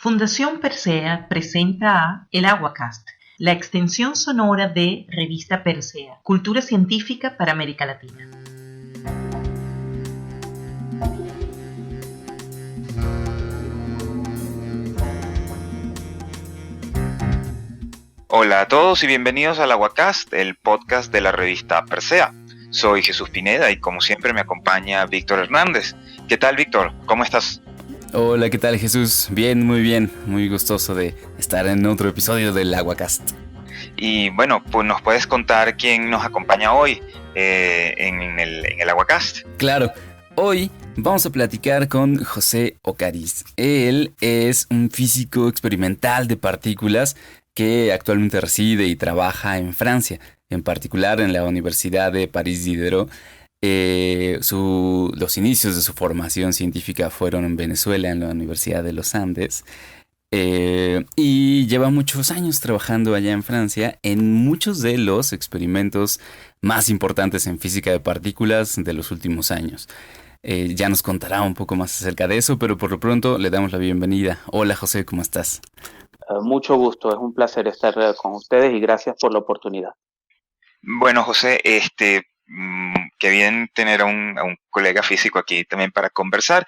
Fundación Persea presenta a El Aguacast, la extensión sonora de Revista Persea, cultura científica para América Latina. Hola a todos y bienvenidos al Aguacast, el podcast de la revista Persea. Soy Jesús Pineda y como siempre me acompaña Víctor Hernández. ¿Qué tal, Víctor? ¿Cómo estás? Hola, ¿qué tal, Jesús? Bien, muy gustoso de estar en otro episodio del Aguacast. Y bueno, pues nos puedes contar quién nos acompaña hoy en el Aguacast. Claro, hoy vamos a platicar con José Ocariz. Él es un físico experimental de partículas que actualmente reside y trabaja en Francia, en particular en la Universidad de París-Diderot. Los inicios de su formación científica fueron en Venezuela, en la Universidad de los Andes, y lleva muchos años trabajando allá en Francia en muchos de los experimentos más importantes en física de partículas de los últimos años. Ya nos contará un poco más acerca de eso, pero por lo pronto le damos la bienvenida. Hola, José, ¿cómo estás? Mucho gusto, es un placer estar con ustedes y gracias por la oportunidad. Bueno, José, qué bien tener a un colega físico aquí también para conversar.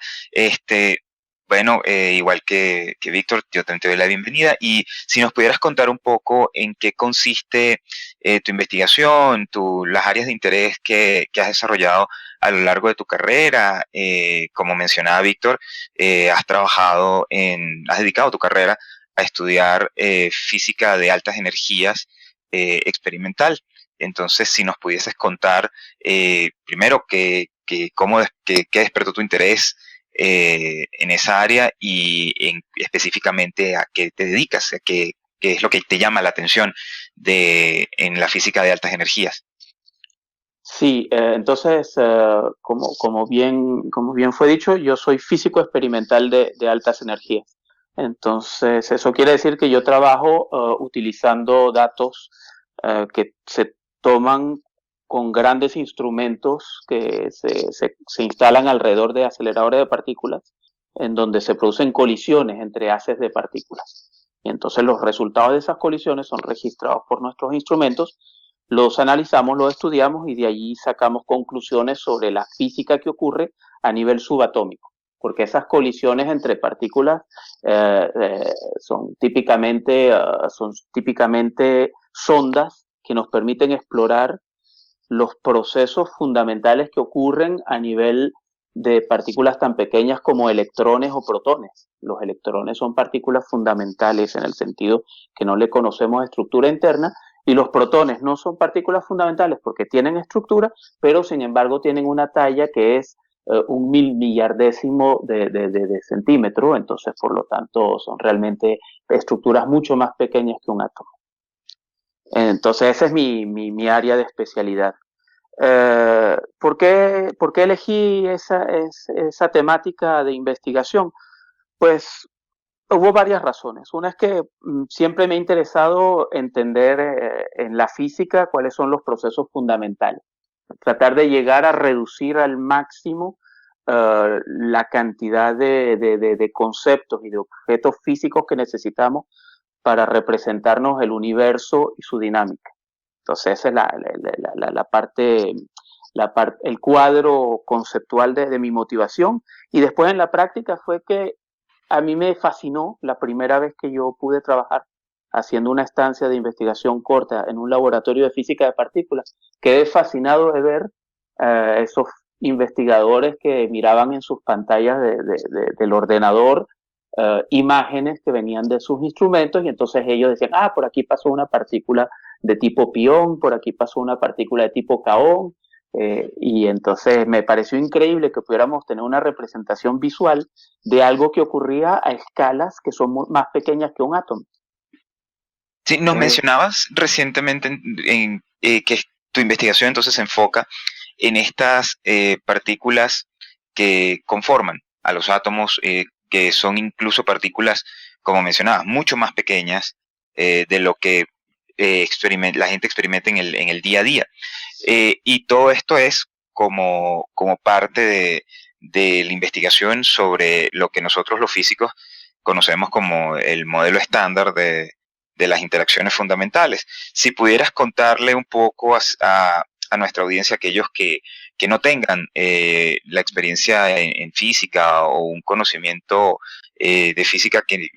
Igual que Víctor, yo también te doy la bienvenida y si nos pudieras contar un poco en qué consiste tu investigación, las áreas de interés que has desarrollado a lo largo de tu carrera. Como mencionaba Víctor, has dedicado tu carrera a estudiar física de altas energías experimental. Entonces, si nos pudieses contar primero qué despertó tu interés en esa área y específicamente a qué te dedicas, a qué es lo que te llama la atención en la física de altas energías. Sí, entonces, como bien fue dicho, yo soy físico experimental de altas energías. Entonces, eso quiere decir que yo trabajo utilizando datos que se toman con grandes instrumentos que se instalan alrededor de aceleradores de partículas, en donde se producen colisiones entre haces de partículas. Y entonces los resultados de esas colisiones son registrados por nuestros instrumentos, los analizamos, los estudiamos y de allí sacamos conclusiones sobre la física que ocurre a nivel subatómico, porque esas colisiones entre partículas son típicamente sondas que nos permiten explorar los procesos fundamentales que ocurren a nivel de partículas tan pequeñas como electrones o protones. Los electrones son partículas fundamentales en el sentido que no le conocemos estructura interna, y los protones no son partículas fundamentales porque tienen estructura, pero sin embargo tienen una talla que es un mil millardésimo de centímetro, entonces por lo tanto son realmente estructuras mucho más pequeñas que un átomo. Entonces esa es mi área de especialidad. ¿Por qué elegí esa temática de investigación? Pues hubo varias razones. Una es que siempre me ha interesado entender en la física cuáles son los procesos fundamentales. Tratar de llegar a reducir al máximo la cantidad de conceptos y de objetos físicos que necesitamos para representarnos el universo y su dinámica. Entonces, esa es el cuadro conceptual de mi motivación. Y después en la práctica fue que a mí me fascinó la primera vez que yo pude trabajar haciendo una estancia de investigación corta en un laboratorio de física de partículas. Quedé fascinado de ver esos investigadores que miraban en sus pantallas del ordenador imágenes que venían de sus instrumentos, y entonces ellos decían, por aquí pasó una partícula de tipo pión, por aquí pasó una partícula de tipo kaón, y entonces me pareció increíble que pudiéramos tener una representación visual de algo que ocurría a escalas que son más pequeñas que un átomo. Sí, nos mencionabas recientemente que tu investigación entonces se enfoca en estas partículas que conforman a los átomos, que son incluso partículas, como mencionabas, mucho más pequeñas de lo que la gente experimenta en el día a día. Y todo esto es como parte de la investigación sobre lo que nosotros los físicos conocemos como el modelo estándar de las interacciones fundamentales. Si pudieras contarle un poco a nuestra audiencia, aquellos que no tengan la experiencia en física o un conocimiento de física que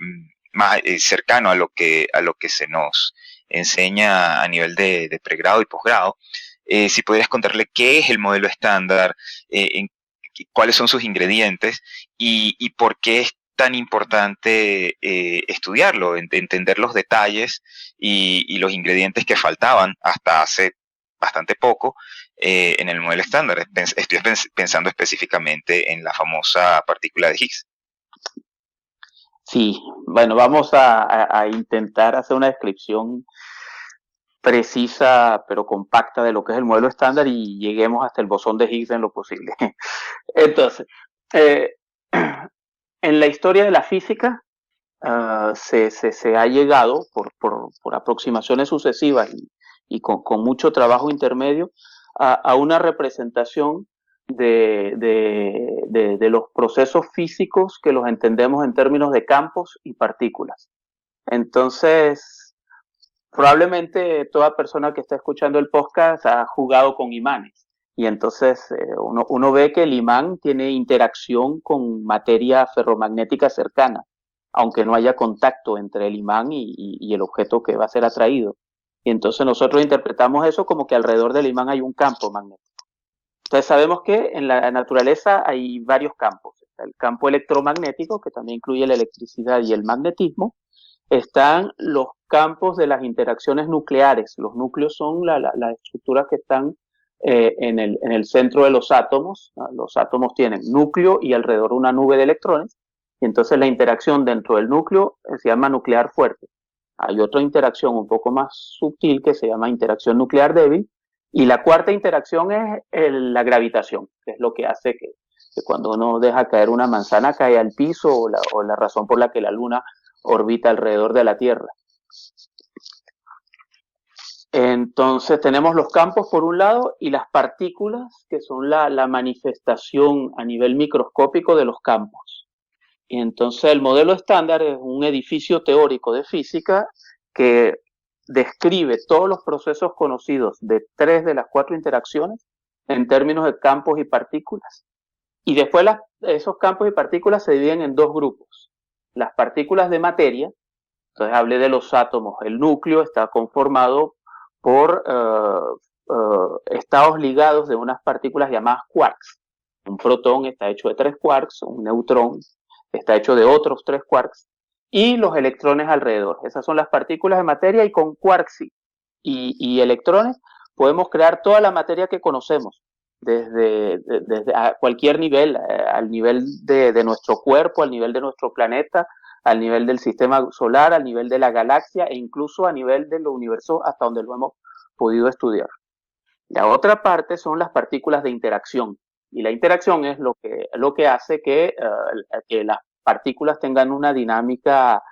más cercano a lo que se nos enseña a nivel de pregrado y posgrado, si pudieras contarle qué es el modelo estándar, cuáles son sus ingredientes y por qué es tan importante estudiarlo, entender los detalles y los ingredientes que faltaban hasta hace bastante poco en el modelo estándar. Estoy pensando específicamente en la famosa partícula de Higgs. Sí, bueno, vamos a intentar hacer una descripción precisa pero compacta de lo que es el modelo estándar y lleguemos hasta el bosón de Higgs en lo posible. Entonces, en la historia de la física se ha llegado por aproximaciones sucesivas y con mucho trabajo intermedio a una representación de los procesos físicos que los entendemos en términos de campos y partículas. Entonces, probablemente toda persona que está escuchando el podcast ha jugado con imanes. Y entonces uno ve que el imán tiene interacción con materia ferromagnética cercana, aunque no haya contacto entre el imán y el objeto que va a ser atraído. Y entonces nosotros interpretamos eso como que alrededor del imán hay un campo magnético. Entonces sabemos que en la naturaleza hay varios campos. Está el campo electromagnético, que también incluye la electricidad y el magnetismo. Están los campos de las interacciones nucleares. Los núcleos son las estructuras que están en el centro de los átomos. Los átomos tienen núcleo y alrededor una nube de electrones. Y entonces la interacción dentro del núcleo se llama nuclear fuerte. Hay otra interacción un poco más sutil que se llama interacción nuclear débil. Y la cuarta interacción es la gravitación, que es lo que hace que cuando uno deja caer una manzana cae al piso o la razón por la que la Luna orbita alrededor de la Tierra. Entonces tenemos los campos por un lado y las partículas, que son la manifestación a nivel microscópico de los campos. Y entonces el modelo estándar es un edificio teórico de física que describe todos los procesos conocidos de 3 de las 4 interacciones en términos de campos y partículas. Y después esos campos y partículas se dividen en 2 grupos. Las partículas de materia, entonces hablé de los átomos, el núcleo está conformado por estados ligados de unas partículas llamadas quarks. Un protón está hecho de 3 quarks, un neutrón está hecho de otros 3 quarks, y los electrones alrededor. Esas son las partículas de materia y con quarks y electrones podemos crear toda la materia que conocemos, desde a cualquier nivel, al nivel de nuestro cuerpo, al nivel de nuestro planeta, al nivel del sistema solar, al nivel de la galaxia e incluso a nivel del universo hasta donde lo hemos podido estudiar. La otra parte son las partículas de interacción. Y la interacción es lo que hace que las partículas tengan una dinámica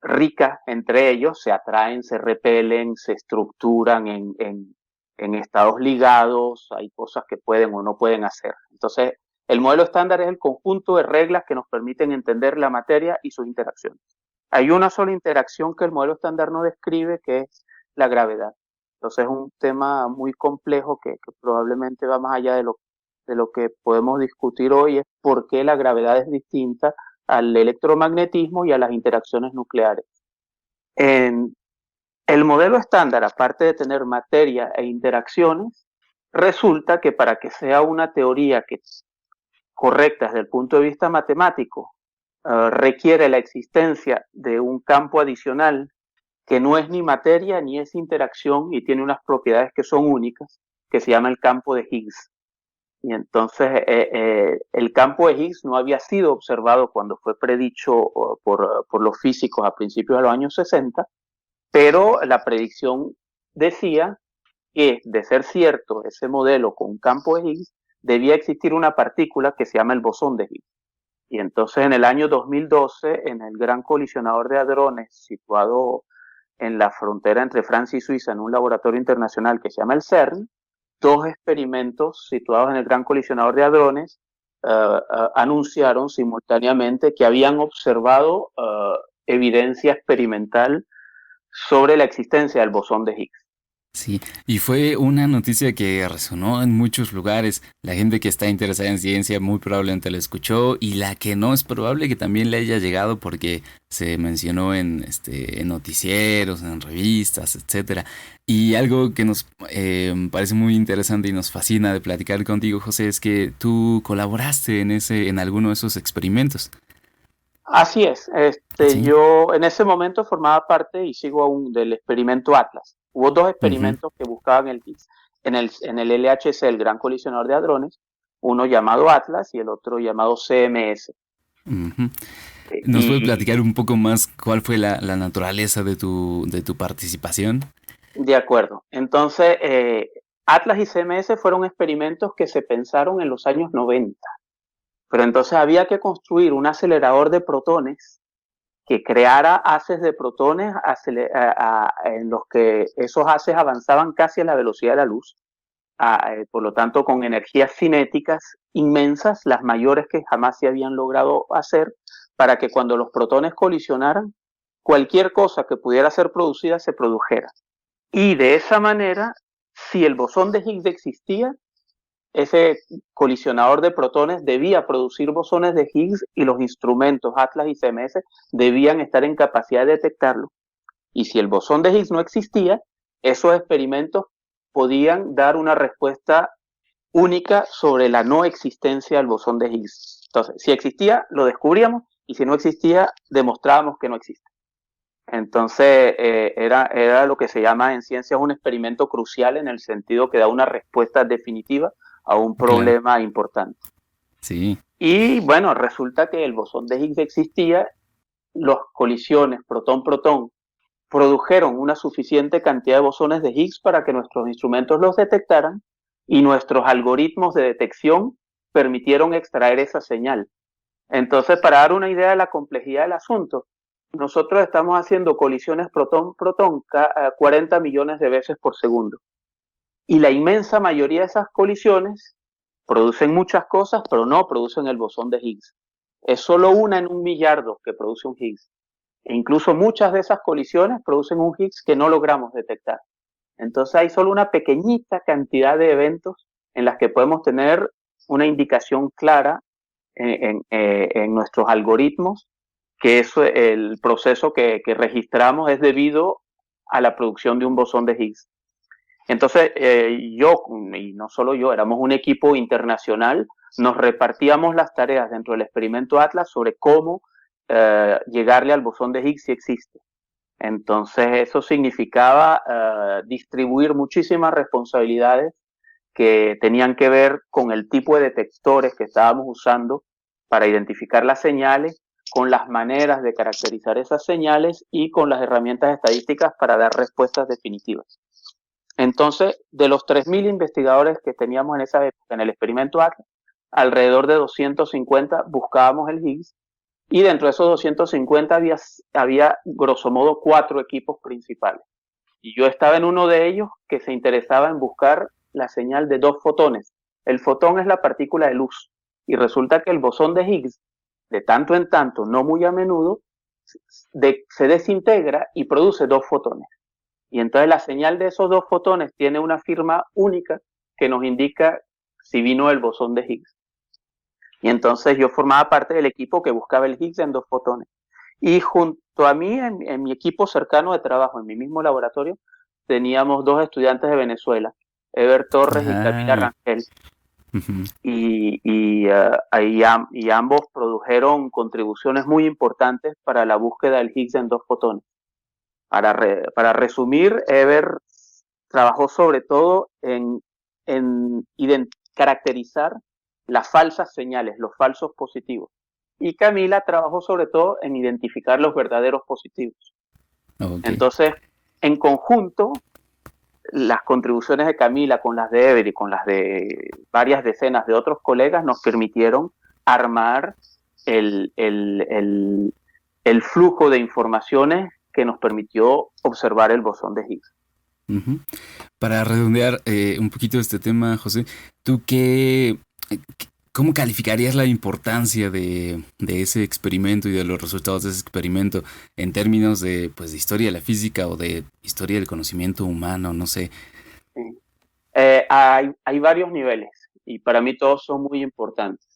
rica entre ellos, se atraen, se repelen, se estructuran en estados ligados, hay cosas que pueden o no pueden hacer. Entonces, el modelo estándar es el conjunto de reglas que nos permiten entender la materia y sus interacciones. Hay una sola interacción que el modelo estándar no describe, que es la gravedad. Entonces es un tema muy complejo que probablemente va más allá de lo que podemos discutir hoy, es por qué la gravedad es distinta al electromagnetismo y a las interacciones nucleares. En el modelo estándar, aparte de tener materia e interacciones, resulta que para que sea una teoría correcta desde el punto de vista matemático, requiere la existencia de un campo adicional que no es ni materia ni es interacción y tiene unas propiedades que son únicas, que se llama el campo de Higgs. Y entonces el campo de Higgs no había sido observado cuando fue predicho por los físicos a principios de los años 60, pero la predicción decía que, de ser cierto ese modelo con campo de Higgs, debía existir una partícula que se llama el bosón de Higgs. Y entonces en el año 2012, en el Gran Colisionador de Hadrones, situado en la frontera entre Francia y Suiza, en un laboratorio internacional que se llama el CERN, 2 experimentos situados en el Gran Colisionador de Hadrones anunciaron simultáneamente que habían observado evidencia experimental sobre la existencia del bosón de Higgs. Sí, y fue una noticia que resonó en muchos lugares. La gente que está interesada en ciencia muy probablemente la escuchó y la que no es probable que también le haya llegado porque se mencionó en noticieros, en revistas, etcétera. Y algo que nos parece muy interesante y nos fascina de platicar contigo, José, es que tú colaboraste en alguno de esos experimentos. Así es. Sí. Yo en ese momento formaba parte y sigo aún del experimento Atlas. Hubo dos Ujú, experimentos que buscaban el Higgs. En el LHC, el Gran Colisionador de Hadrones, uno llamado Atlas y el otro llamado CMS. ujú. ¿Nos puede Y platicar un poco más cuál fue la naturaleza de tu participación? de acuerdo. Entonces, Atlas y CMS fueron experimentos que se pensaron en los años 90. Pero entonces había que construir un acelerador de protones que creara haces de protones en los que esos haces avanzaban casi a la velocidad de la luz, por lo tanto con energías cinéticas inmensas, las mayores que jamás se habían logrado hacer, para que cuando los protones colisionaran, cualquier cosa que pudiera ser producida se produjera. Y de esa manera, si el bosón de Higgs existía, ese colisionador de protones debía producir bosones de Higgs y los instrumentos Atlas y CMS debían estar en capacidad de detectarlo. Y si el bosón de Higgs no existía, esos experimentos podían dar una respuesta única sobre la no existencia del bosón de Higgs. Entonces, si existía, lo descubríamos, y si no existía, demostrábamos que no existe. Entonces, era lo que se llama en ciencia un experimento crucial en el sentido que da una respuesta definitiva a un Claro, problema importante. sí. Y bueno, resulta que el bosón de Higgs existía, las colisiones protón-protón produjeron una suficiente cantidad de bosones de Higgs para que nuestros instrumentos los detectaran y nuestros algoritmos de detección permitieron extraer esa señal. Entonces, para dar una idea de la complejidad del asunto, nosotros estamos haciendo colisiones protón-protón 40 millones de veces por segundo. Y la inmensa mayoría de esas colisiones producen muchas cosas, pero no producen el bosón de Higgs. Es solo una en 1 millardo que produce un Higgs. E incluso muchas de esas colisiones producen un Higgs que no logramos detectar. Entonces hay solo una pequeñita cantidad de eventos en las que podemos tener una indicación clara en nuestros algoritmos que eso, el proceso que registramos es debido a la producción de un bosón de Higgs. Entonces, yo, y no solo yo, éramos un equipo internacional, nos repartíamos las tareas dentro del experimento Atlas sobre cómo llegarle al bosón de Higgs si existe. Entonces, eso significaba distribuir muchísimas responsabilidades que tenían que ver con el tipo de detectores que estábamos usando para identificar las señales, con las maneras de caracterizar esas señales y con las herramientas estadísticas para dar respuestas definitivas. Entonces, de los 3.000 investigadores que teníamos en esa época en el experimento Atlas, alrededor de 250 buscábamos el Higgs y dentro de esos 250 había grosso modo 4 equipos principales. Y yo estaba en uno de ellos que se interesaba en buscar la señal de 2 fotones. El fotón es la partícula de luz y resulta que el bosón de Higgs, de tanto en tanto, no muy a menudo, se desintegra y produce 2 fotones. Y entonces la señal de esos 2 fotones tiene una firma única que nos indica si vino el bosón de Higgs. Y entonces yo formaba parte del equipo que buscaba el Higgs en 2 fotones. Y junto a mí, en mi equipo cercano de trabajo, en mi mismo laboratorio, teníamos 2 estudiantes de Venezuela, Ever Torres y Camila Ah, Rangel, ujú, y ambos produjeron contribuciones muy importantes para la búsqueda del Higgs en 2 fotones. Para resumir, Ever trabajó sobre todo en caracterizar las falsas señales, los falsos positivos. Y Camila trabajó sobre todo en identificar los verdaderos positivos. ok. Entonces, en conjunto, las contribuciones de Camila con las de Ever y con las de varias decenas de otros colegas nos permitieron armar el, el, el, el flujo de informaciones que nos permitió observar el bosón de Higgs. Ujú. Para redondear un poquito este tema, José, ¿tú qué, ¿Cómo calificarías la importancia de ese experimento y de los resultados de ese experimento en términos de, pues, de historia de la física o de historia del conocimiento humano? No sé. Sí. Hay varios niveles y para mí todos son muy importantes.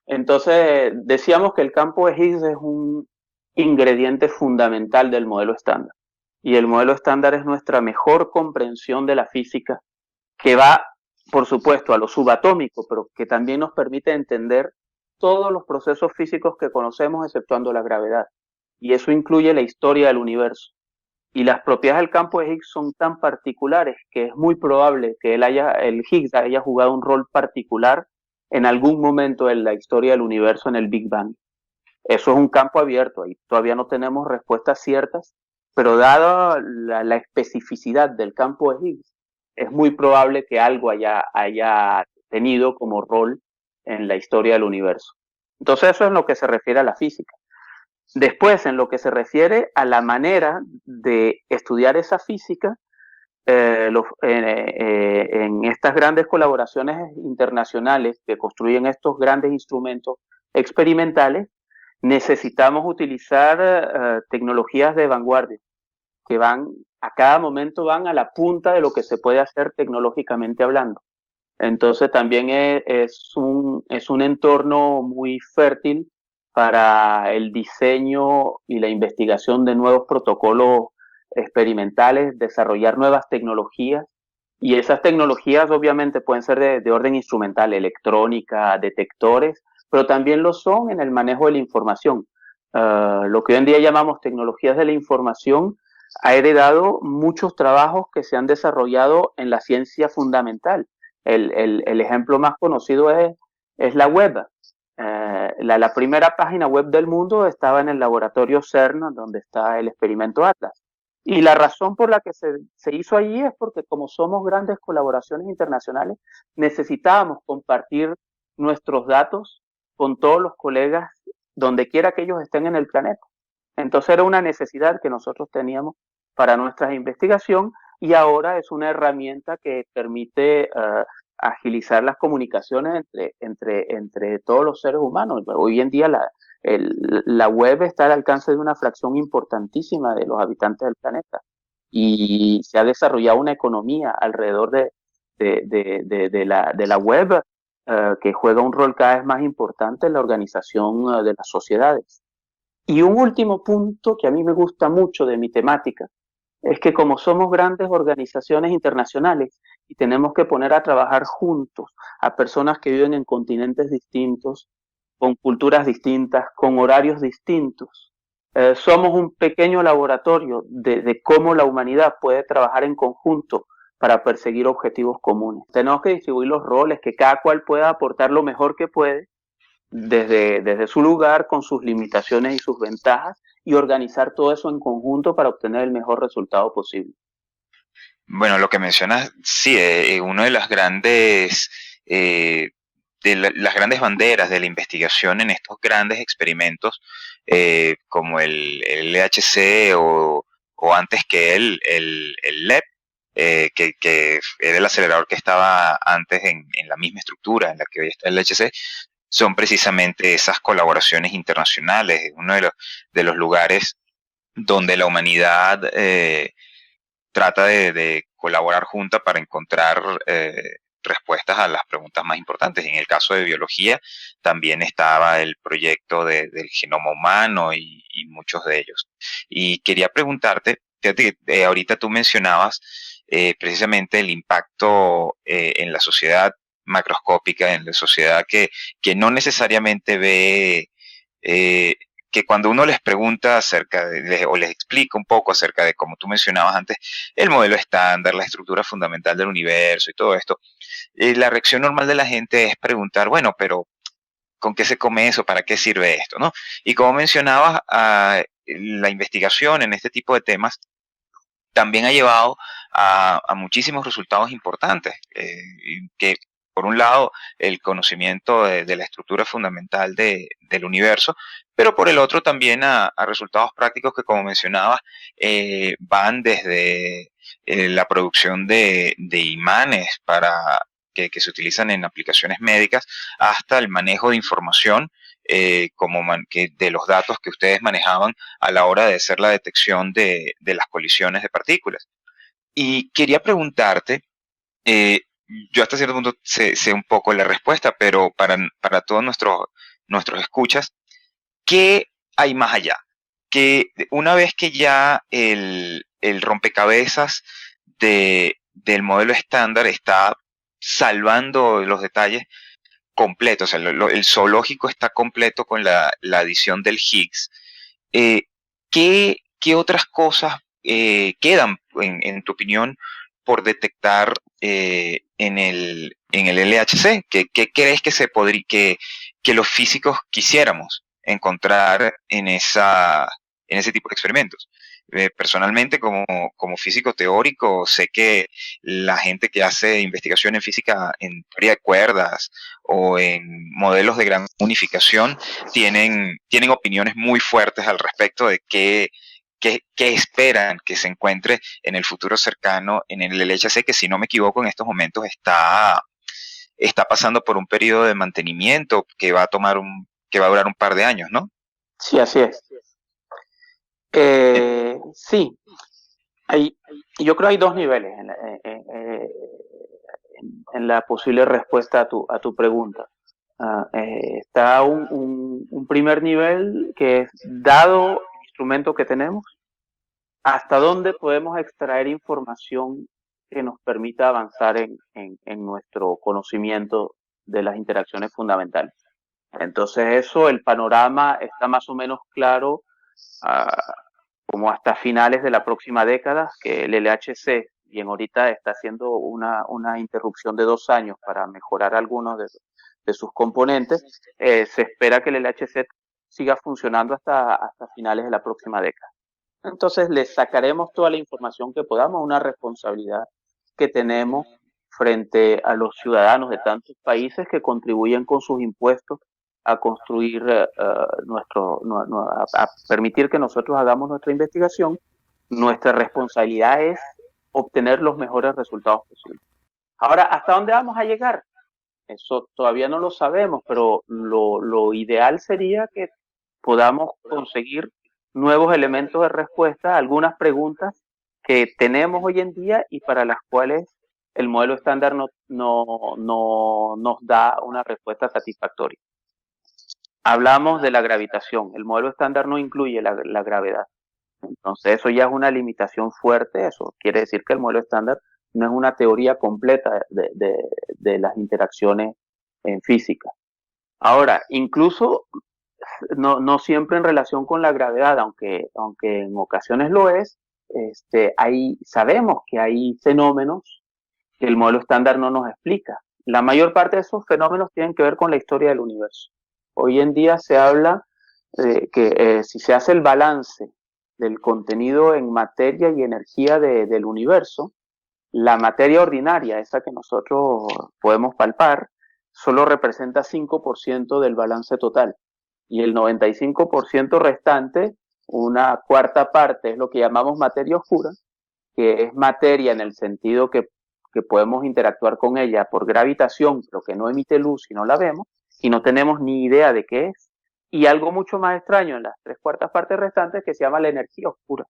Entonces, decíamos que el campo de Higgs es un ingrediente fundamental del modelo estándar. Y el modelo estándar es nuestra mejor comprensión de la física, que va, por supuesto, a lo subatómico, pero que también nos permite entender todos los procesos físicos que conocemos, exceptuando la gravedad. Y eso incluye la historia del universo. Y las propiedades del campo de Higgs son tan particulares que es muy probable que el Higgs haya jugado un rol particular en algún momento en la historia del universo en el Big Bang. Eso es un campo abierto, ahí todavía no tenemos respuestas ciertas, pero dada la especificidad del campo de Higgs, es muy probable que algo haya tenido como rol en la historia del universo. Entonces eso es en lo que se refiere a la física. Después, en lo que se refiere a la manera de estudiar esa física, en estas grandes colaboraciones internacionales que construyen estos grandes instrumentos experimentales, necesitamos utilizar tecnologías de vanguardia que a cada momento van a la punta de lo que se puede hacer tecnológicamente hablando. Entonces también es un entorno muy fértil para el diseño y la investigación de nuevos protocolos experimentales, desarrollar nuevas tecnologías. Y esas tecnologías obviamente pueden ser de orden instrumental, electrónica, detectores, pero también lo son en el manejo de la información. Lo que hoy en día llamamos tecnologías de la información ha heredado muchos trabajos que se han desarrollado en la ciencia fundamental. El ejemplo más conocido es la web. La primera página web del mundo estaba en el laboratorio CERN, donde está el experimento Atlas. Y la razón por la que se hizo allí es porque como somos grandes colaboraciones internacionales, necesitábamos compartir nuestros datos con todos los colegas donde quiera que ellos estén en el planeta. Entonces era una necesidad que nosotros teníamos para nuestra investigación y ahora es una herramienta que permite agilizar las comunicaciones entre todos los seres humanos. Hoy en día la web está al alcance de una fracción importantísima de los habitantes del planeta y se ha desarrollado una economía alrededor de la web que juega un rol cada vez más importante en la organización de las sociedades. Y un último punto que a mí me gusta mucho de mi temática es que como somos grandes organizaciones internacionales y tenemos que poner a trabajar juntos a personas que viven en continentes distintos, con culturas distintas, con horarios distintos, somos un pequeño laboratorio de cómo la humanidad puede trabajar en conjunto para perseguir objetivos comunes. Tenemos que distribuir los roles, que cada cual pueda aportar lo mejor que puede desde su lugar, con sus limitaciones y sus ventajas, y organizar todo eso en conjunto para obtener el mejor resultado posible. Bueno, lo que mencionas, sí, uno de las las grandes banderas de la investigación en estos grandes experimentos, como el LHC o antes que el LEP, que era el acelerador que estaba antes en la misma estructura en la que hoy está el LHC, son precisamente esas colaboraciones internacionales, uno de los lugares donde la humanidad trata de colaborar junta para encontrar respuestas a las preguntas más importantes. En el caso de biología también estaba el proyecto del genoma humano y muchos de ellos. Y quería preguntarte, fíjate que ahorita tú mencionabas precisamente el impacto en la sociedad macroscópica, en la sociedad que no necesariamente ve, que cuando uno les pregunta o les explica un poco acerca de, como tú mencionabas antes, el modelo estándar, la estructura fundamental del universo y todo esto, la reacción normal de la gente es preguntar, bueno, pero ¿con qué se come eso? ¿Para qué sirve esto? ¿No? Y como mencionabas, la investigación en este tipo de temas también ha llevado a muchísimos resultados importantes, que por un lado el conocimiento de la estructura fundamental del universo, pero por el otro también a resultados prácticos que, como mencionabas, van desde la producción de imanes para que se utilizan en aplicaciones médicas, hasta el manejo de información de los datos que ustedes manejaban a la hora de hacer la detección de las colisiones de partículas. Y quería preguntarte, eh, yo hasta cierto punto sé un poco la respuesta, pero para todos nuestros escuchas, ¿qué hay más allá? Que una vez que ya el rompecabezas del modelo estándar está salvando los detalles completos, o sea, el zoológico está completo con la adición del Higgs, eh, ¿qué otras cosas quedan, en tu opinión, por detectar en el LHC? ¿Qué crees que que los físicos quisiéramos encontrar en ese tipo de experimentos? Personalmente, como físico teórico, sé que la gente que hace investigación en física, en teoría de cuerdas o en modelos de gran unificación, tienen opiniones muy fuertes al respecto de qué esperan que se encuentre en el futuro cercano en el LHC, que, si no me equivoco, en estos momentos está pasando por un periodo de mantenimiento que va a durar un par de años, ¿no? Sí, así es. Sí, yo creo que hay dos niveles en la posible respuesta a tu pregunta. Está un primer nivel, que es, dado el instrumento que tenemos, hasta dónde podemos extraer información que nos permita avanzar en nuestro conocimiento de las interacciones fundamentales. Entonces el panorama está más o menos claro, como hasta finales de la próxima década, que el LHC, bien ahorita está haciendo una interrupción de 2 años para mejorar algunos de sus componentes. Se espera que el LHC siga funcionando hasta finales de la próxima década. Entonces le sacaremos toda la información que podamos, una responsabilidad que tenemos frente a los ciudadanos de tantos países que contribuyen con sus impuestos a construir a permitir que nosotros hagamos nuestra investigación. Nuestra responsabilidad es obtener los mejores resultados posibles. Ahora, ¿hasta dónde vamos a llegar? Eso todavía no lo sabemos, pero lo ideal sería que podamos conseguir nuevos elementos de respuesta a algunas preguntas que tenemos hoy en día y para las cuales el modelo estándar no nos da una respuesta satisfactoria. Hablamos de la gravitación. El modelo estándar no incluye la gravedad. Entonces eso ya es una limitación fuerte. Eso quiere decir que el modelo estándar no es una teoría completa de las interacciones en física. Ahora, incluso no siempre en relación con la gravedad, aunque en ocasiones lo es, sabemos que hay fenómenos que el modelo estándar no nos explica. La mayor parte de esos fenómenos tienen que ver con la historia del universo. Hoy en día se habla de que si se hace el balance del contenido en materia y energía del universo, la materia ordinaria, esa que nosotros podemos palpar, solo representa 5% del balance total. Y el 95% restante, una cuarta parte, es lo que llamamos materia oscura, que es materia en el sentido que podemos interactuar con ella por gravitación, pero que no emite luz y no la vemos, y no tenemos ni idea de qué es. Y algo mucho más extraño en las 3/4 partes restantes, que se llama la energía oscura,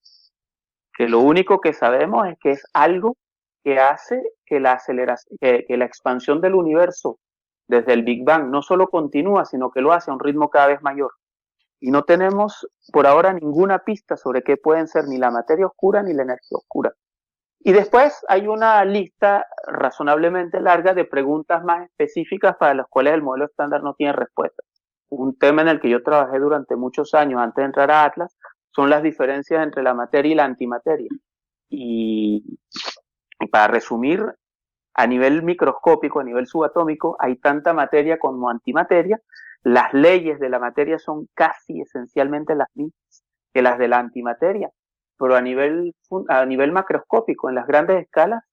que lo único que sabemos es que es algo que hace que la expansión del universo desde el Big Bang no solo continúa, sino que lo hace a un ritmo cada vez mayor. Y no tenemos por ahora ninguna pista sobre qué pueden ser ni la materia oscura ni la energía oscura. Y después hay una lista razonablemente larga de preguntas más específicas para las cuales el modelo estándar no tiene respuesta. Un tema en el que yo trabajé durante muchos años antes de entrar a Atlas son las diferencias entre la materia y la antimateria. Y para resumir, a nivel microscópico, a nivel subatómico, hay tanta materia como antimateria. Las leyes de la materia son casi esencialmente las mismas que las de la antimateria, pero a nivel macroscópico, en las grandes escalas,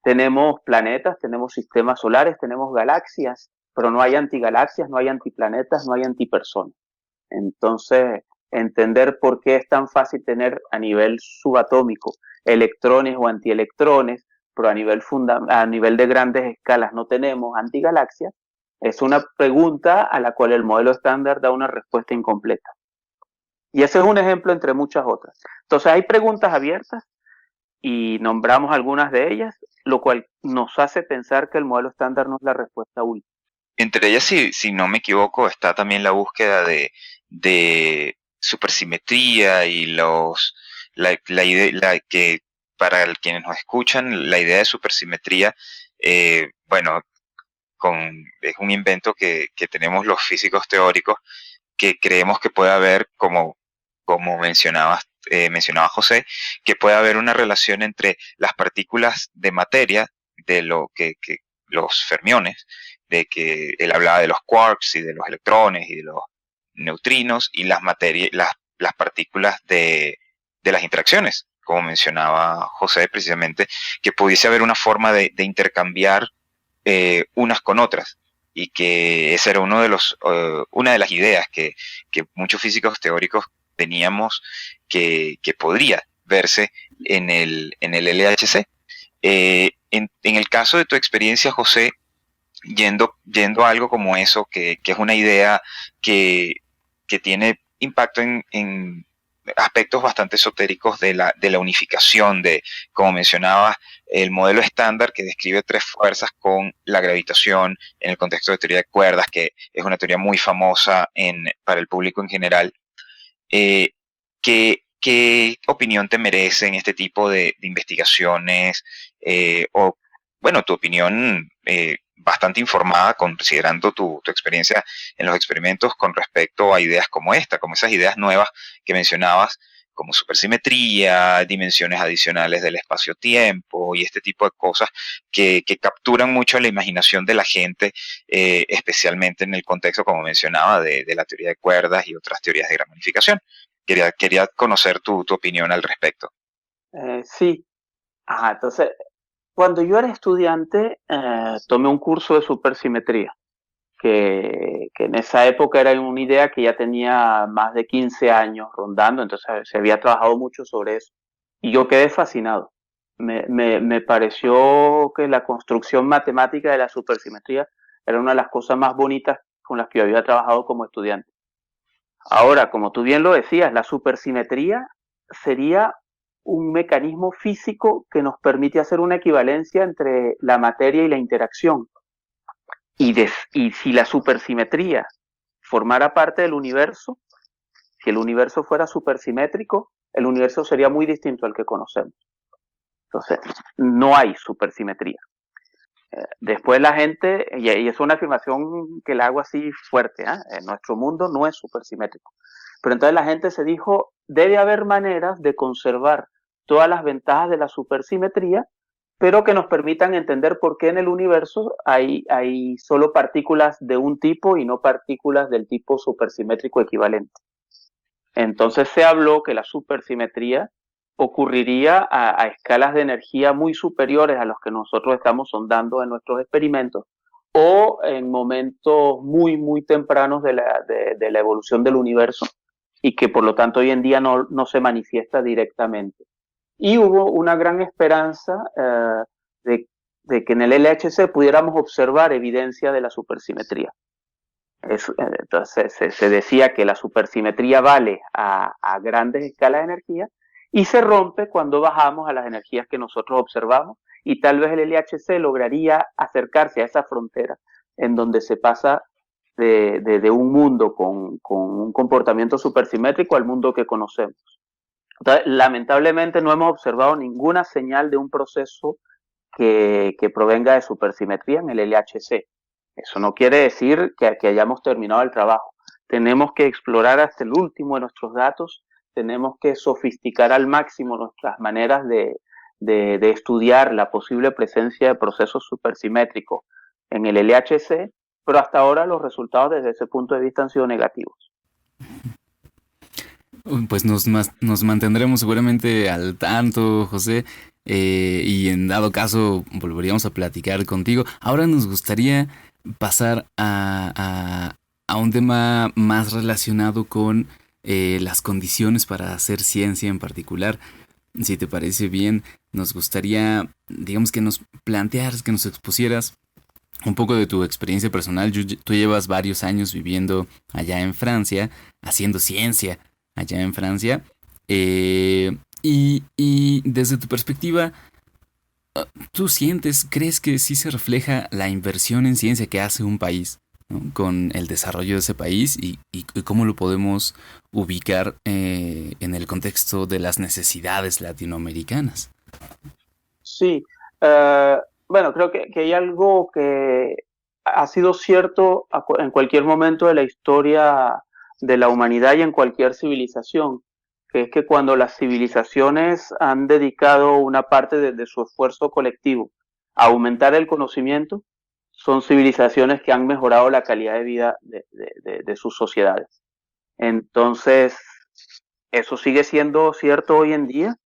tenemos planetas, tenemos sistemas solares, tenemos galaxias, pero no hay antigalaxias, no hay antiplanetas, no hay antipersonas. Entonces, entender por qué es tan fácil tener a nivel subatómico electrones o antielectrones, pero a nivel de grandes escalas no tenemos antigalaxias, es una pregunta a la cual el modelo estándar da una respuesta incompleta. Y ese es un ejemplo entre muchas otras. Entonces hay preguntas abiertas y nombramos algunas de ellas, lo cual nos hace pensar que el modelo estándar no es la respuesta última. Entre ellas, si no me equivoco, está también la búsqueda de supersimetría y la idea que para quienes nos escuchan, la idea de supersimetría, bueno, es un invento que tenemos los físicos teóricos, que creemos que puede haber, como mencionaba José, que puede haber una relación entre las partículas de materia, de lo que los fermiones, de que él hablaba de los quarks y de los electrones y de los neutrinos, y las partículas de las interacciones, como mencionaba José precisamente, que pudiese haber una forma de intercambiar unas con otras, y que esa era una de las ideas que muchos físicos teóricos teníamos, que podría verse en el LHC. En el caso de tu experiencia, José, yendo a algo como eso, que es una idea que tiene impacto en aspectos bastante esotéricos de la unificación, como mencionabas, el modelo estándar que describe tres fuerzas con la gravitación en el contexto de teoría de cuerdas, que es una teoría muy famosa para el público en general. ¿Qué opinión te merecen este tipo de investigaciones? O, bueno, tu opinión bastante informada, considerando tu experiencia en los experimentos con respecto a ideas como esta, como esas ideas nuevas que mencionabas, como supersimetría, dimensiones adicionales del espacio-tiempo y este tipo de cosas que capturan mucho la imaginación de la gente, especialmente en el contexto, como mencionaba, de la teoría de cuerdas y otras teorías de gran magnificación. Quería conocer tu opinión al respecto. Sí. Entonces, cuando yo era estudiante, tomé un curso de supersimetría, que en esa época era una idea que ya tenía más de 15 años rondando, entonces se había trabajado mucho sobre eso. Y yo quedé fascinado. Me pareció que la construcción matemática de la supersimetría era una de las cosas más bonitas con las que yo había trabajado como estudiante. Ahora, como tú bien lo decías, la supersimetría sería un mecanismo físico que nos permite hacer una equivalencia entre la materia y la interacción. Y si la supersimetría formara parte del universo, si el universo fuera supersimétrico, el universo sería muy distinto al que conocemos. Entonces, no hay supersimetría. Después la gente, y es una afirmación que la hago así fuerte, nuestro mundo no es supersimétrico. Pero entonces la gente se dijo, debe haber maneras de conservar todas las ventajas de la supersimetría, pero que nos permitan entender por qué en el universo hay solo partículas de un tipo y no partículas del tipo supersimétrico equivalente. Entonces se habló que la supersimetría ocurriría a escalas de energía muy superiores a los que nosotros estamos sondando en nuestros experimentos, o en momentos muy, muy tempranos de la evolución del universo, y que por lo tanto hoy en día no se manifiesta directamente. Y hubo una gran esperanza de que en el LHC pudiéramos observar evidencia de la supersimetría. Entonces se decía que la supersimetría vale a grandes escalas de energía y se rompe cuando bajamos a las energías que nosotros observamos, y tal vez el LHC lograría acercarse a esa frontera en donde se pasa de un mundo con un comportamiento supersimétrico al mundo que conocemos. Entonces, lamentablemente no hemos observado ninguna señal de un proceso que provenga de supersimetría en el LHC. Eso no quiere decir que hayamos terminado el trabajo. Tenemos que explorar hasta el último de nuestros datos, tenemos que sofisticar al máximo nuestras maneras de estudiar la posible presencia de procesos supersimétricos en el LHC, pero hasta ahora los resultados desde ese punto de vista han sido negativos. Pues nos mantendremos seguramente al tanto, José, y en dado caso volveríamos a platicar contigo. Ahora nos gustaría pasar a un tema más relacionado con las condiciones para hacer ciencia en particular. Si te parece bien, nos gustaría, digamos, que nos plantearas, que nos expusieras un poco de tu experiencia personal. Tú llevas varios años viviendo allá en Francia, haciendo ciencia allá en Francia. Y desde tu perspectiva, ¿tú crees que sí se refleja la inversión en ciencia que hace un país, ¿no? Con el desarrollo de ese país y cómo lo podemos ubicar en el contexto de las necesidades latinoamericanas? Sí, bueno, creo que hay algo que ha sido cierto en cualquier momento de la historia de la humanidad y en cualquier civilización, que es que cuando las civilizaciones han dedicado una parte de su esfuerzo colectivo a aumentar el conocimiento, son civilizaciones que han mejorado la calidad de vida de sus sociedades. Entonces, eso sigue siendo cierto hoy en día.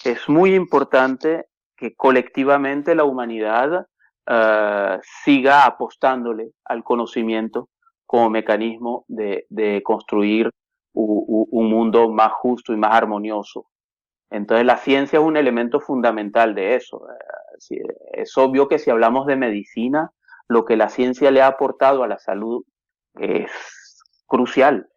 Es muy importante que colectivamente la humanidad siga apostándole al conocimiento como mecanismo de construir un mundo más justo y más armonioso. Entonces la ciencia es un elemento fundamental de eso. Es obvio que si hablamos de medicina, lo que la ciencia le ha aportado a la salud es crucial.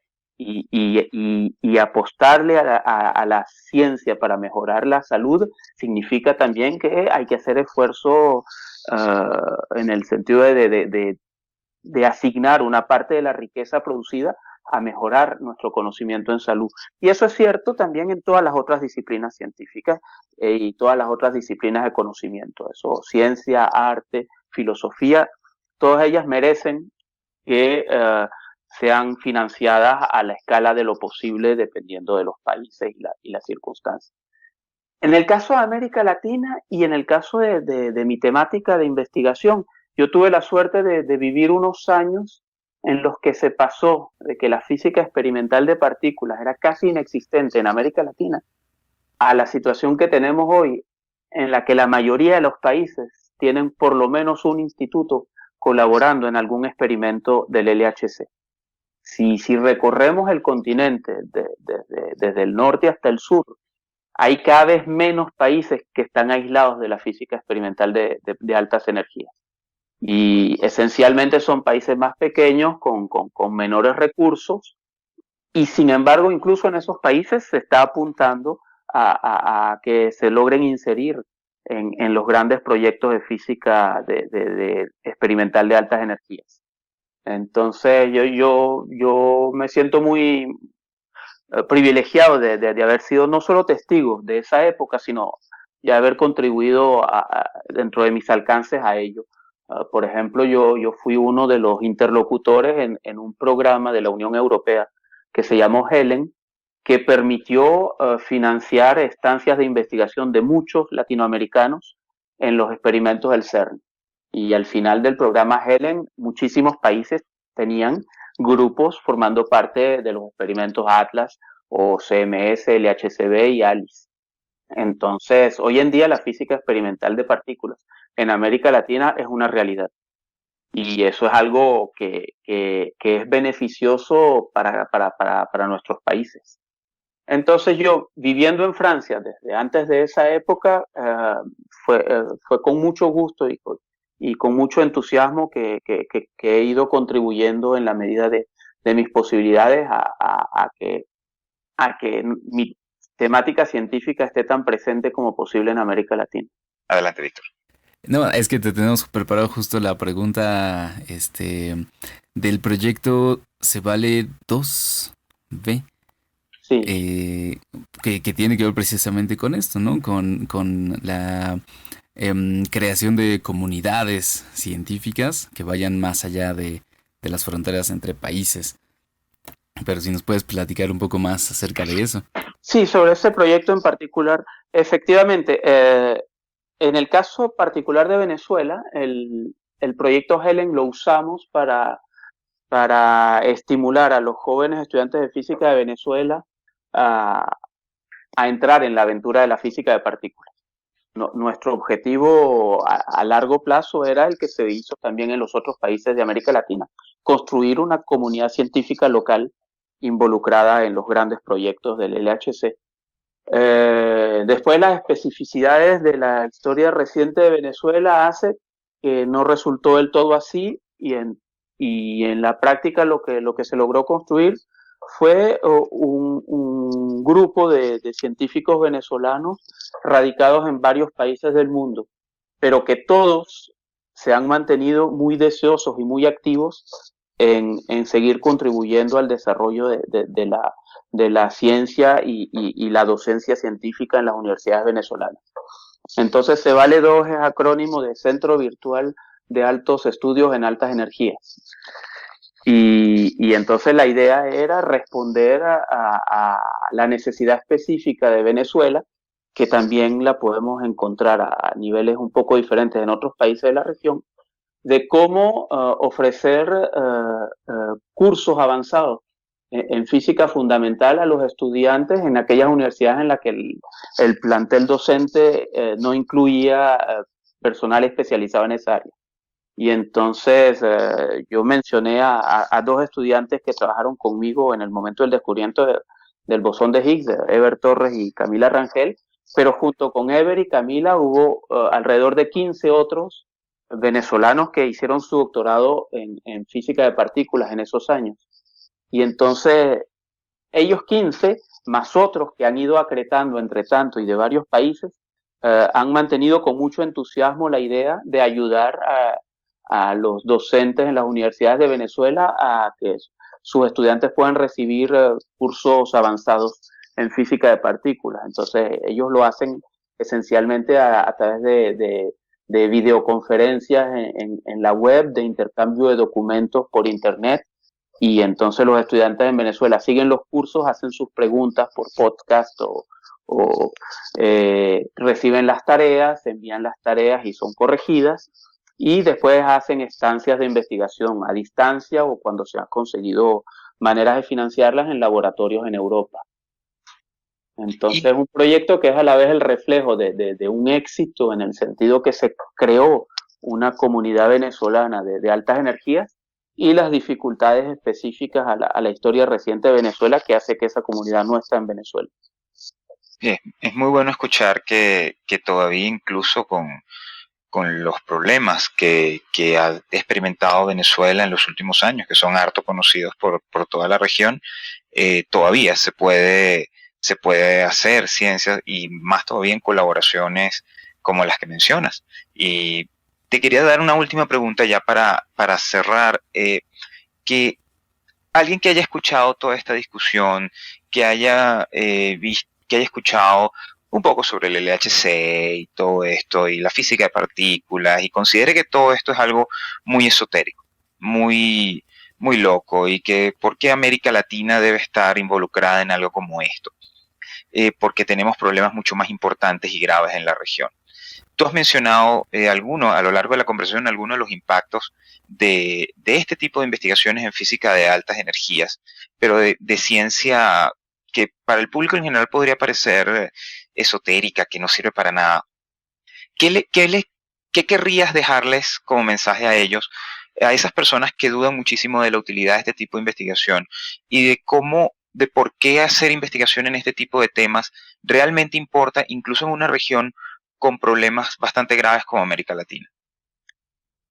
Y apostarle a la ciencia para mejorar la salud significa también que hay que hacer esfuerzo en el sentido de asignar una parte de la riqueza producida a mejorar nuestro conocimiento en salud. Y eso es cierto también en todas las otras disciplinas científicas y todas las otras disciplinas de conocimiento. Eso, ciencia, arte, filosofía, todas ellas merecen que sean financiadas a la escala de lo posible dependiendo de los países y las circunstancias. En el caso de América Latina y en el caso de mi temática de investigación, yo tuve la suerte de vivir unos años en los que se pasó de que la física experimental de partículas era casi inexistente en América Latina a la situación que tenemos hoy, en la que la mayoría de los países tienen por lo menos un instituto colaborando en algún experimento del LHC. Si recorremos el continente desde el norte hasta el sur, hay cada vez menos países que están aislados de la física experimental de altas energías. Y esencialmente son países más pequeños, con menores recursos, y sin embargo, incluso en esos países se está apuntando a que se logren inserir en los grandes proyectos de física de experimental de altas energías. Entonces yo me siento muy privilegiado de haber sido no solo testigo de esa época, sino de haber contribuido dentro de mis alcances a ello. Por ejemplo, yo fui uno de los interlocutores en un programa de la Unión Europea que se llamó HELEN, que permitió financiar estancias de investigación de muchos latinoamericanos en los experimentos del CERN. Y al final del programa HELEN, muchísimos países tenían grupos formando parte de los experimentos ATLAS o CMS, LHCb y ALICE. Entonces, hoy en día la física experimental de partículas en América Latina es una realidad. Y eso es algo que es beneficioso para nuestros países. Entonces yo, viviendo en Francia desde antes de esa época, fue con mucho gusto y con mucho entusiasmo que he ido contribuyendo en la medida de mis posibilidades a que mi temática científica esté tan presente como posible en América Latina. Adelante, Víctor. No, es que te tenemos preparado justo la pregunta del proyecto Se Vale 2B. Sí. Que tiene que ver precisamente con esto, ¿no? Con la creación de comunidades científicas que vayan más allá de las fronteras entre países. Pero si nos puedes platicar un poco más acerca de eso. Sí, sobre ese proyecto en particular, efectivamente, en el caso particular de Venezuela, el proyecto HELEN lo usamos para estimular a los jóvenes estudiantes de física de Venezuela a entrar en la aventura de la física de partículas. Nuestro objetivo a largo plazo era el que se hizo también en los otros países de América Latina, construir una comunidad científica local involucrada en los grandes proyectos del LHC. Después las especificidades de la historia reciente de Venezuela hace que no resultó del todo así y en la práctica lo que se logró construir fue un grupo de científicos venezolanos radicados en varios países del mundo, pero que todos se han mantenido muy deseosos y muy activos en seguir contribuyendo al desarrollo de la ciencia y la docencia científica en las universidades venezolanas. Entonces, CEVALE-2 es acrónimo de Centro Virtual de Altos Estudios en Altas Energías. Y entonces la idea era responder a la necesidad específica de Venezuela, que también la podemos encontrar a niveles un poco diferentes en otros países de la región, de cómo ofrecer cursos avanzados en física fundamental a los estudiantes en aquellas universidades en las que el plantel docente no incluía personal especializado en esa área. Y entonces yo mencioné a dos estudiantes que trabajaron conmigo en el momento del descubrimiento del bosón de Higgs, Ever Torres y Camila Rangel, pero junto con Ever y Camila hubo alrededor de 15 otros venezolanos que hicieron su doctorado en física de partículas en esos años. Y entonces ellos 15, más otros que han ido acretando entre tanto y de varios países, han mantenido con mucho entusiasmo la idea de ayudar a los docentes en las universidades de Venezuela a que sus estudiantes puedan recibir cursos avanzados en física de partículas. Entonces ellos lo hacen esencialmente a través de videoconferencias en la web, de intercambio de documentos por internet, y entonces los estudiantes en Venezuela siguen los cursos, hacen sus preguntas por podcast o reciben las tareas, envían las tareas y son corregidas, y después hacen estancias de investigación a distancia o cuando se han conseguido maneras de financiarlas en laboratorios en Europa. Entonces es un proyecto que es a la vez el reflejo de un éxito en el sentido que se creó una comunidad venezolana de altas energías y las dificultades específicas a la historia reciente de Venezuela que hace que esa comunidad no esté en Venezuela. Bien, es muy bueno escuchar que todavía incluso con los problemas que ha experimentado Venezuela en los últimos años, que son harto conocidos por toda la región, todavía se puede hacer ciencia y más todavía en colaboraciones como las que mencionas. Y te quería dar una última pregunta ya para cerrar, que alguien que haya escuchado toda esta discusión, que haya que haya escuchado un poco sobre el LHC y todo esto, y la física de partículas, y considere que todo esto es algo muy esotérico, muy, muy loco, y que por qué América Latina debe estar involucrada en algo como esto, porque tenemos problemas mucho más importantes y graves en la región. Tú has mencionado a lo largo de la conversación algunos de los impactos de este tipo de investigaciones en física de altas energías, pero de ciencia que para el público en general podría parecer esotérica, que no sirve para nada. ¿Qué querrías dejarles como mensaje a ellos, a esas personas que dudan muchísimo de la utilidad de este tipo de investigación y de por qué hacer investigación en este tipo de temas realmente importa, incluso en una región con problemas bastante graves como América Latina?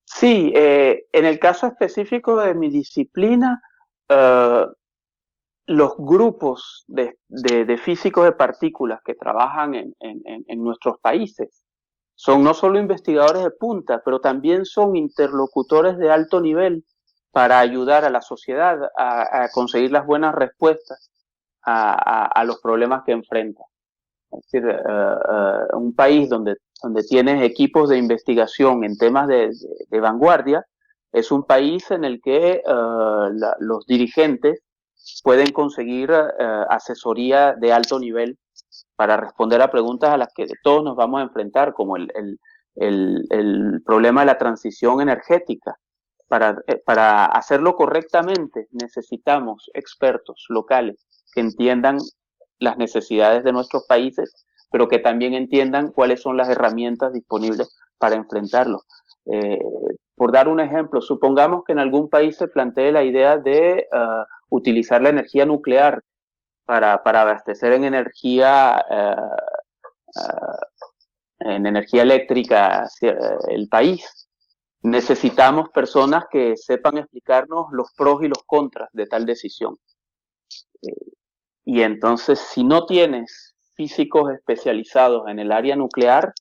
Sí, en el caso específico de mi disciplina, los grupos de físicos de partículas que trabajan en nuestros países son no solo investigadores de punta, pero también son interlocutores de alto nivel para ayudar a la sociedad a conseguir las buenas respuestas a los problemas que enfrenta. Es decir, un país donde tienes equipos de investigación en temas de vanguardia es un país en el que los dirigentes pueden conseguir asesoría de alto nivel para responder a preguntas a las que todos nos vamos a enfrentar, como el problema de la transición energética. Para hacerlo correctamente necesitamos expertos locales que entiendan las necesidades de nuestros países, pero que también entiendan cuáles son las herramientas disponibles para enfrentarlo. Por dar un ejemplo, supongamos que en algún país se plantee la idea de utilizar la energía nuclear para abastecer en energía eléctrica el país. Necesitamos personas que sepan explicarnos los pros y los contras de tal decisión. Y entonces, si no tienes físicos especializados en el área nuclear,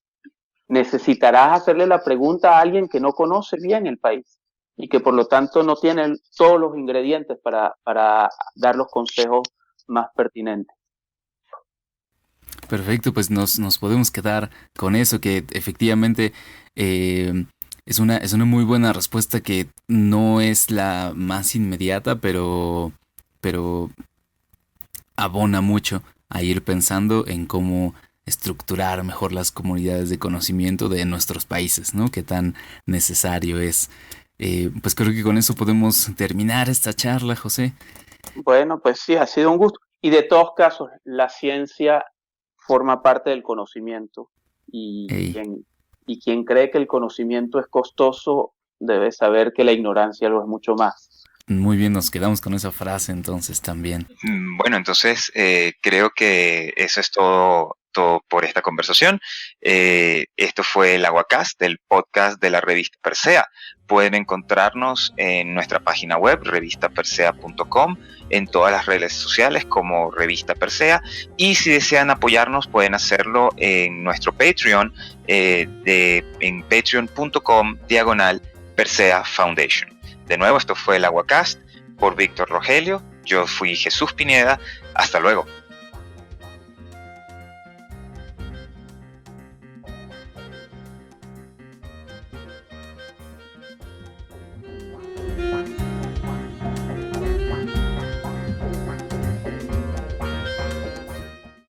necesitarás hacerle la pregunta a alguien que no conoce bien el país y que por lo tanto no tiene todos los ingredientes para dar los consejos más pertinentes. Perfecto, pues nos podemos quedar con eso, que efectivamente es una muy buena respuesta que no es la más inmediata, pero abona mucho a ir pensando en cómo estructurar mejor las comunidades de conocimiento de nuestros países, ¿no? Qué tan necesario es. Pues creo que con eso podemos terminar esta charla, José. Bueno, pues sí, ha sido un gusto. Y de todos casos, la ciencia forma parte del conocimiento. Y quien cree que el conocimiento es costoso debe saber que la ignorancia lo es mucho más. Muy bien, nos quedamos con esa frase entonces también. Bueno, entonces creo que eso es todo por esta conversación. Esto fue el Aguacast, el podcast de la revista Persea. Pueden encontrarnos en nuestra página web, revistapersea.com, en todas las redes sociales como Revista Persea, y si desean apoyarnos pueden hacerlo en nuestro Patreon, en patreon.com/Persea Foundation. De nuevo, esto fue el Aguacast por Víctor Rogelio. Yo fui Jesús Pineda. Hasta luego.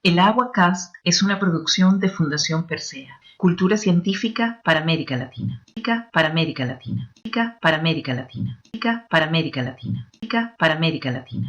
El Aguacast es una producción de Fundación Persea. Cultura científica para América Latina. Para América Latina. Para América Latina. Para América Latina. Para América Latina.